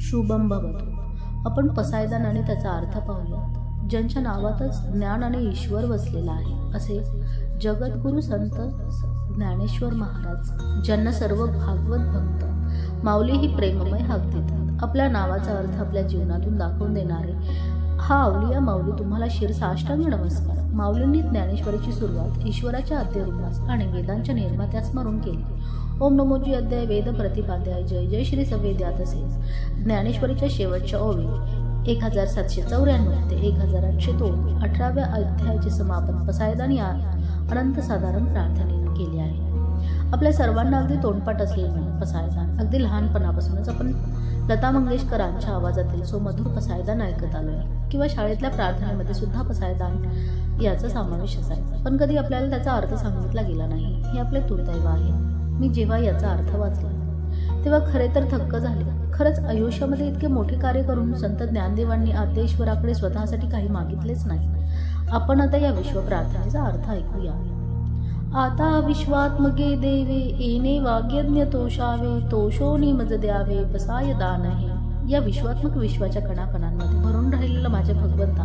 शुभम भवतु. आपण पसायदान आणि त्याचा अर्थ पाहूयात. ज्यांच्या नावातच ज्ञान आणि ईश्वर वसलेला आहे असे जगद्गुरु संत ज्ञानेश्वर महाराज, ज्यांना सर्व भागवत भक्त माऊली ही प्रेममय हाक देतात. आपल्या नावाचा अर्थ आपल्या जीवनातून दाखवून देणारे हा अवलिया माऊली तुम्हाला शिरसाष्टांग नमस्कार. माऊलींनी ज्ञानेश्वरीची सुरुवात ईश्वराच्या अध्यरूपास आणि वेदांच्या निर्मात्यात स्मरून केली. ओम नमोजी अध्याय वेद प्रतिपाद्याय जय जय श्री सवेद्या. तसेच ज्ञानेश्वरीच्या शेवटच्या ओवी 1794 ते 1802 18व्या अध्यायाचे समापन पसायदान या अनंत साधारण प्रार्थनेने केले आहे. आपल्या सर्वांना अगदी तोंडपाठ असलेले पसायदान अगदी लहानपणापासूनच आपण लता मंगेशकरांच्या आवाजातील सुमधुर पसायदान ऐकत आलोय किंवा शाळेतल्या प्रार्थनेमध्ये सुद्धा पसायदान याचा समावेश असायचा. पण कधी आपल्याला त्याचा अर्थ सांगितला गेला नाही, हे आपले दुर्दैव आहे. मी जेव्हा याचा अर्थ वाचला तेव्हा खरे तर थक्क झाले. खरंच आयुष्यामध्ये इतके मोठे कार्य करून संत ज्ञानदेवांनी आद्यईश्वराकडे स्वतःसाठी काही मागितलेच नाही. आपण आता या विश्व प्रार्थनेचा अर्थ ऐकूया. आता विश्वात्मके देवे येणे वाग्यज्ञ तोषावे, तोषोनी मज द्यावे पसाय दान आहे. या विश्वात्मक विश्वाच्या कणाकणांमध्ये भरून राहिलेला माझ्या भगवंता,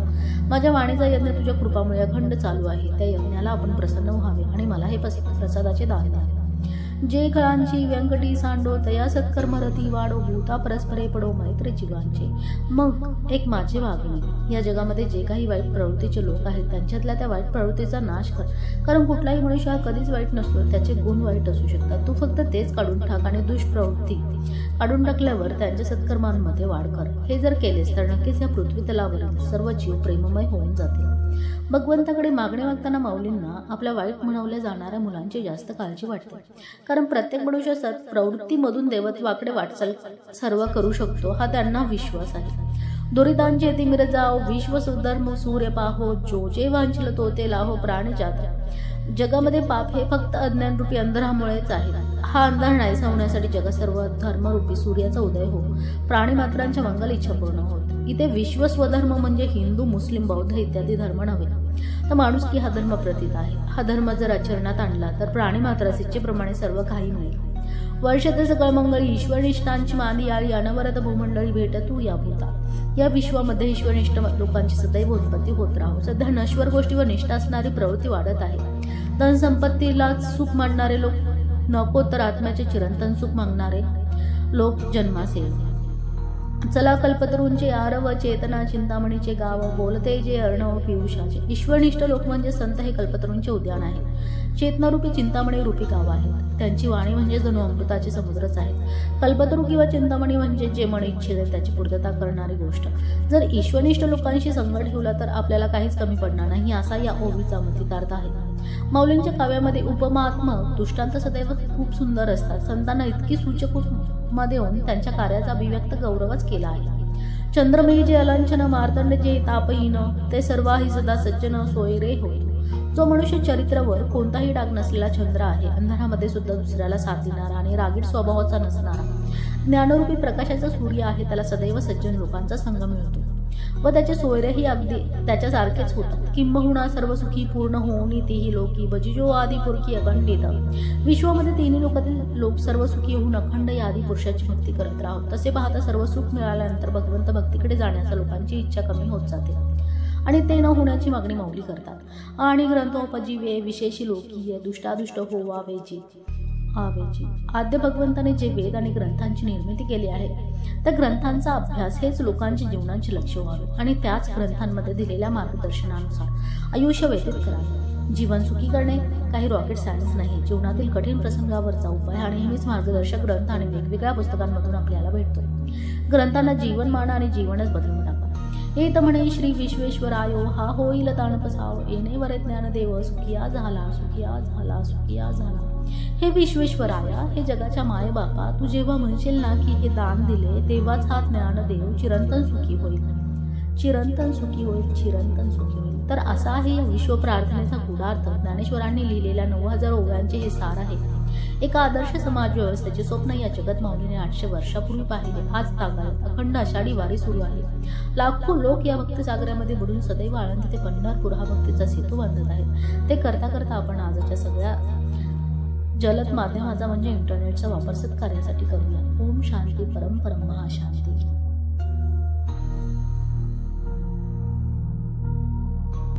माझ्या वाणीचा यज्ञ तुझ्या कृपामुळे अखंड चालू आहे. त्या यज्ञाला आपण प्रसन्न व्हावे आणि मला हे प्रसादाचे दान द्यावे. जे कळांची व्यंकटी सांडो तया सत्कर्म रती वाढो, भूता परस्परे पडो मैत्री जीवांचे. मग एक माझी मागणी, या जगामध्ये जे काही वाईट प्रवृत्तीचे लोक आहेत त्यांच्यातल्या त्या वाईट प्रवृत्तीचा नाश कर. कारण कुठलाही मनुष्य हा कधीच वाईट नसतो, त्याचे गुण वाईट असू शकतात. तू फक्त तेच काढून टाक आणि दुष्प्रवृत्ती काढून टाकल्यावर त्यांच्या सत्कर्मांमध्ये वाढ कर. हे जर केलेस तर नक्कीच या पृथ्वी तलावरील सर्व जीव प्रेममय होऊन जातील. भगवंताकडे मागणे मागताना माऊलींना आपल्या वाईट म्हणवल्या जाणाऱ्या मुलांची जास्त काळजी वाटते. कारण प्रत्येक मनुष्य प्रवृत्तीमधून देवत्वाकडे वाटचाल सर्व करू शकतो हा त्यांना विश्वास आहे. दुरितांचे तिमिर जाओ, विश्व सुधर्म सूर्य पाहो, जो जे वांछिल तो ते लाहो प्राण जाता. जगामध्ये पाप हे फक्त अज्ञानरूपी अंधारामुळेच आहे. हा अंधार नाहीसा होण्यासाठी जग सर्व धर्मरूपी सूर्याचा उदय हो, प्राणी मात्रांच्या मंगल इच्छा पूर्ण होत. इथे विश्व स्वधर्म म्हणजे हिंदू, मुस्लिम, बौद्ध इत्यादी धर्म नव्हे, तर माणुसकी हा धर्म प्रतीत आहे. हा धर्म जर आचरणात आणला तर प्राणी मात्रास इच्छेप्रमाणे सर्व काही मिळेल. वर्षाचे सकळ मंगळी ईश्वरनिष्ठांची मांदी आळी, अनवरत भूमंडळी भेट तू या भूता. या विश्वामध्ये ईश्वरनिष्ठ लोकांची सदैव उत्पत्ती होत राहो. सध्या नश्वर गोष्टीवर निष्ठा असणारी प्रवृत्ती वाढत आहे. धन संपत्तीला सुख मानणारे लोक नको तर आत्म्याचे चिरंतन सुख मागणारे लोक जन्मास येईल. चला कल्पतरूंचे आरव, चेतना चिंतामणीचे गाव, बोलते जे अर्णव पियुषाचे. ईश्वरनिष्ठ लोक म्हणजे संत हे कल्पतरूंचे उद्यान आहे. चेतनारूपी चिंतामणी रूपी गाव आहेत. त्यांची वाणी म्हणजे जणू अमृताचे समुद्रच आहेत. कल्पतरू किंवा चिंतामणी म्हणजे जे मन इच्छेल त्याची पूर्तता करणारी गोष्ट. जर ईश्वरनिष्ठ लोकांशी संग ठेवला तर आपल्याला काहीच कमी पडणार नाही, असा या ओवीचा मतितार्थ आहे. माऊलींच्या काव्यामध्ये उपमात्मक दृष्टांत सदैव खूप सुंदर असतात. संतांना इतकी सूचक उपमा देऊन त्यांच्या कार्याचा अभिव्यक्त गौरवच केला आहे. चंद्रमयी जे अलांछन, मार्तंड जे तापहीन, ते सर्वाही सदा सज्जन सोयरे होय. जो मनुष्य चरित्रावर कोणताही डाग नसलेला चंद्र आहे, अंधारामध्ये सुद्धा दुसऱ्याला साथ देणारा आणि रागीट स्वभावाचा नसणारा ज्ञानरूपी प्रकाशाचा सूर्य आहे, त्याला सदैव सज्जन लोकांचा संग मिळतो व त्याचे सोयरेही अगदी त्याच्यासारखेच होतात. किंबहुना सर्व सुखी पूर्ण होऊनी तेही लोकी, बजिजो आदी पुरकी अखंडित. विश्वामध्ये तिन्ही लोकातील लोक सर्व सुखी होऊन अखंड या आदी पुरुषाची भक्ती करत राहत. तसे पाहता सर्व सुख मिळाल्यानंतर भगवंत भक्तीकडे जाण्याचा लोकांची इच्छा कमी होत जाते आणि ते न होण्याची मागणी माऊली करतात. आणि ग्रंथोपजीवे विशेषी लोकीय दुष्टादुष्ट होवावे जी आवेची. आद्य भगवंताने जे वेद आणि ग्रंथांची निर्मिती केली आहे त्या ग्रंथांचा अभ्यास हेच लोकांच्या जीवनाचे लक्ष व्हावे आणि त्याच ग्रंथांमध्ये दिलेल्या मार्गदर्शनानुसार आयुष्य व्यतीत करावे. जीवन सुखी करणे काही रॉकेट सायन्स नाही. जीवनातील कठीण प्रसंगावरचा उपाय हा नेहमीच मार्गदर्शक ग्रंथ आणि वेगवेगळ्या पुस्तकांमधून आपल्याला भेटतो. ग्रंथांना जीवनमान आणि जीवनच बदलून टाका. येत म्हणे श्री विश्वेश्वरायो, हा होईल ताण पसाव, येणे वरे ज्ञानदेव, सुखिया झाला सुखिया झाला सुखिया झाला. हे विश्वेश्वराया, हे जगाच्या माय बापा, तू जेव्हा म्हणशील ना की हे दान दिले तेव्हाच हा ज्ञानदेव चिरंतन सुखी होईल, चिरंतन सुखी होईल, चिरंतन सुखी होईल. तर असा आहे या विश्व प्रार्थनेचा गूढार्थ. ज्ञानेश्वरांनी लिहिलेल्या 9000 ओव्यांचे हे सार आहे. एका आदर्श समाज व्यवस्थेचे स्वप्न या जगत माऊलीने 800 वर्षापूर्वी पाहिले. आज तागायत अखंड आषाढी वारी सुरू आहे. लाखो लोक या भक्तिसागरामध्ये बुडून सदैव आळंदी ते पंढरपूर हा भक्तीचा सेतू बांधत आहेत. ते करता करता आपण आजच्या सगळ्या जलद माध्यमाचा म्हणजे इंटरनेटचा वापर सत्कार्यासाठी करूया. ओम शांती परम परम महाशांती.